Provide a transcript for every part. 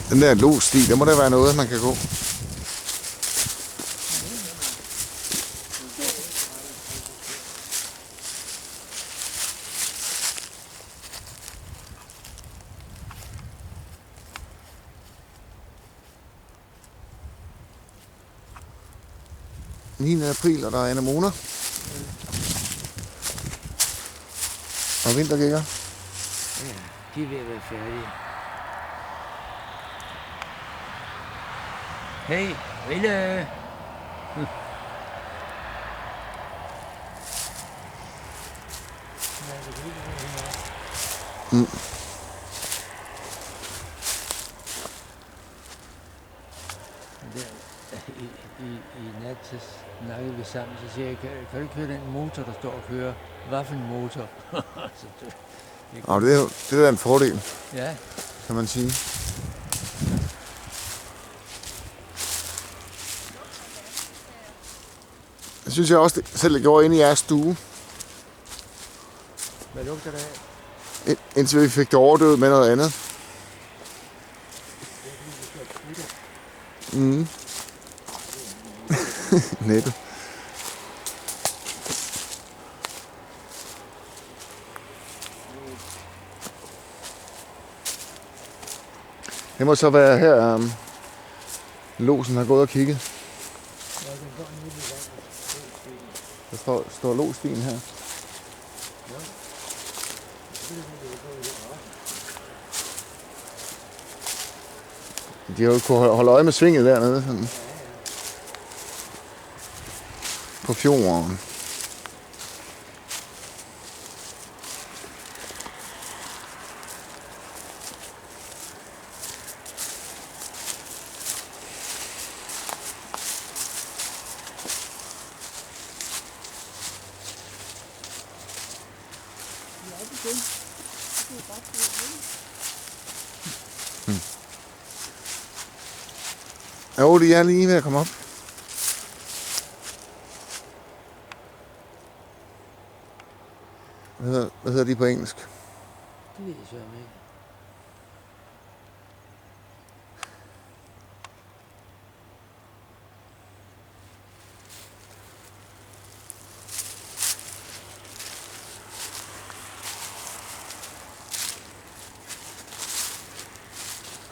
Den der lossti, der må der være noget, man kan gå. Den 9. april, og der er anemoner. Og vintergækker. Ja, de er ved at være færdige. Hey, Rille! Mm. I nat så snakkede vi sammen, så siger jeg, kan du ikke høre den motor, der står og kører? Hvad for en motor? Og det er da en fordel, Ja. kan man sige. Det synes jeg også selv, det gjorde inde i jeres stue. Hvad lugter det af? Indtil vi fik det overdøvet med noget andet. Mm. Næppe. Det må så være her, lodsen har gået og kigget. Der står lodsstien her. De har jo kunnet holde øje med svinget dernede. Sådan. På fjorden. Jo, de er lige ved at komme op. Hvad hedder de på engelsk? Det ved jeg så ikke.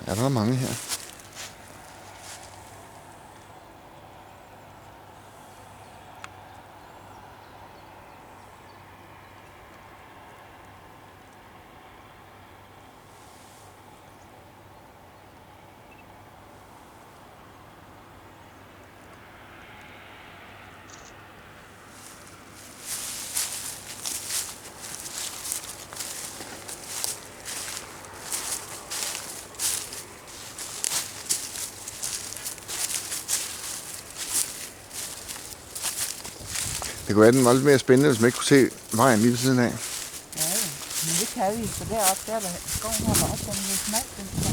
Ja, der er mange her. Det kunne være den var lidt mere spændende, hvis man ikke kunne se vejen lige ved siden af. Ja, men det kan vi, for deroppe, der er skoven holder op, den er smalt, den der.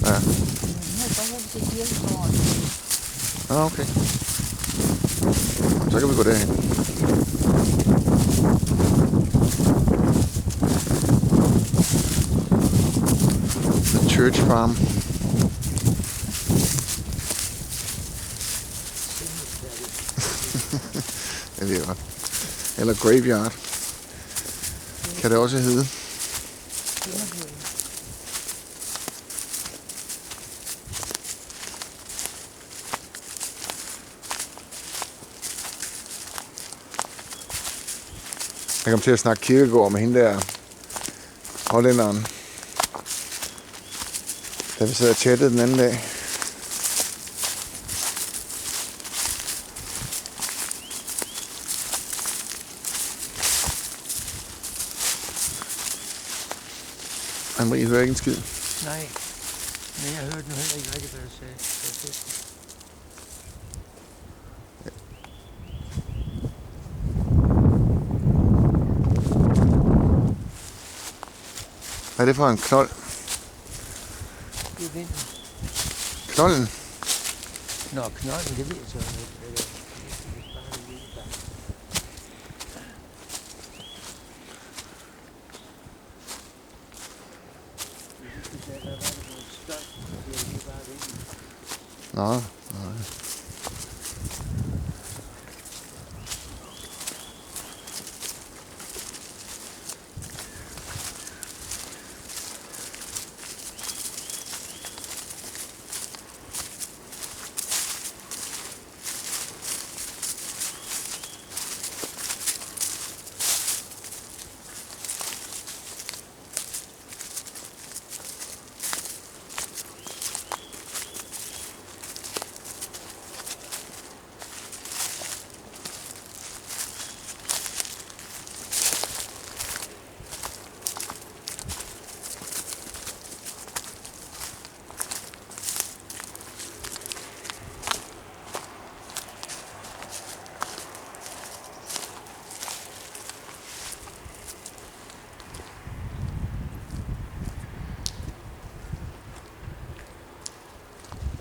Ja. Nu er det godt, til kirkegården. Ah, okay. Så kan vi gå derhen. The Church Farm. Jeg ved godt. Eller Graveyard. Kan det også hedde. Jeg kom til at snakke kirkegård med hende der hollænderen, da vi sad og chattede den anden dag. Anne-Marie hører ikke en skid. Nej, men jeg hørte nu heller ikke rigtig, hvad du sagde. Hvad er det for en knold? Det er vinden. Knolden? Nå, knolden, det ved jeg så ikke. Nå, nej.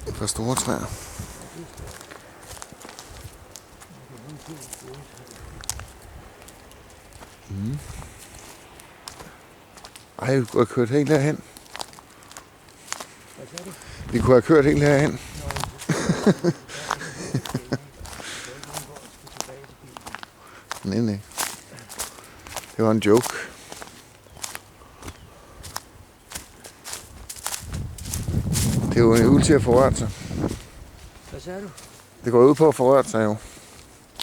Et par store træer. Mm. Ej, vi kunne have kørt helt herhen. Hvad sagde du? Vi kunne have kørt helt herhen. Nej, nej. Det var en joke. Det er jo en øvelse til at forrøre sig. Hvad sagde du? Det går ud på at forrøre sig jo.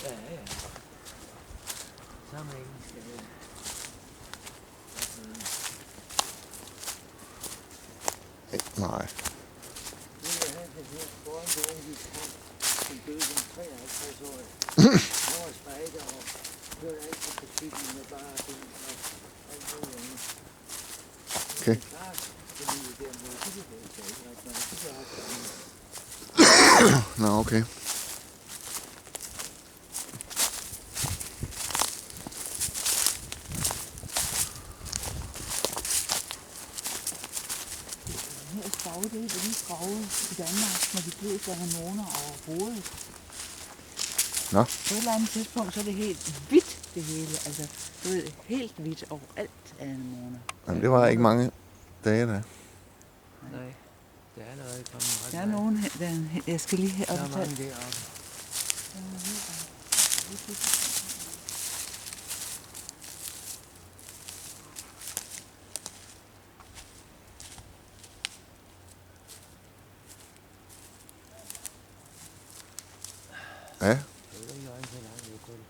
Ja, ja. Sammen engelsk. Nej. Som døde som 53-årig. Han var spejder og kørte alt på butikken med bare ben og alt muligt andet. Okay. Det er klart, fordi det er noget cykelvægter, ikke? At man ikke har haft Nå, okay. Her skove, det er de skove i Danmark, når de fleste anemoner overhovedet. Nå. På et eller andet tidspunkt, så er det helt hvidt, det hele. Altså, du ved, helt hvidt overalt anemoner. Jamen, det var ikke mange dage der. Nej, det er allerede kommet ret Der er meget. nogen her, jeg skal lige Der er herop. mange deroppe. Ja. Det er ikke så langt, jeg kunne.